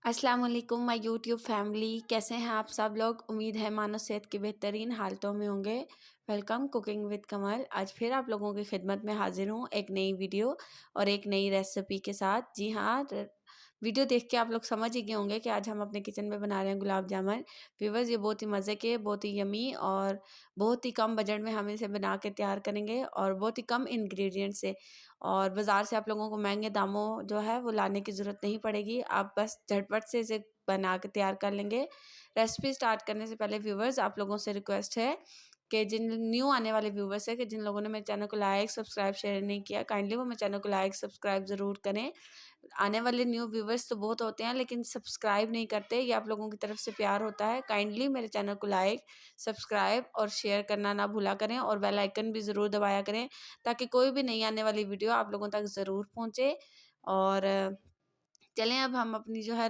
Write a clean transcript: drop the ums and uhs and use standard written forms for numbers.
अस्सलाम वालेकुम my YouTube family. कैसे हैं आप सब लोग? उम्मीद है मानो सेहत की बेहतरीन हालतों में होंगे। वेलकम कुकिंग विद कमल। आज फिर आप लोगों की खिदमत में हाजिर हूँ एक नई वीडियो और एक नई रेसिपी के साथ। जी हाँ, वीडियो देख के आप लोग समझ ही गए होंगे कि आज हम अपने किचन में बना रहे हैं गुलाब जामुन। व्यूअर्स, ये बहुत ही मज़े के, बहुत ही यमी और बहुत ही कम बजट में हम इसे बना के तैयार करेंगे और बहुत ही कम इंग्रेडिएंट से। और बाज़ार से आप लोगों को महंगे दामों जो है वो लाने की ज़रूरत नहीं पड़ेगी। आप बस झटपट से इसे बना के तैयार कर लेंगे। रेसिपी स्टार्ट करने से पहले व्यूअर्स, आप लोगों से रिक्वेस्ट है कि जिन न्यू आने वाले व्यूवर्स है कि जिन लोगों ने मेरे चैनल को लाइक सब्सक्राइब शेयर नहीं किया, काइंडली वो मेरे चैनल को लाइक सब्सक्राइब ज़रूर करें। आने वाले न्यू व्यूवर्स तो बहुत होते हैं लेकिन सब्सक्राइब नहीं करते। ये आप लोगों की तरफ से प्यार होता है। काइंडली मेरे चैनल को लाइक सब्सक्राइब और शेयर करना ना भूला करें और बेल आइकन भी ज़रूर दबाया करें ताकि कोई भी नई आने वाली वीडियो आप लोगों तक ज़रूर पहुँचे। और चलें अब हम अपनी जो है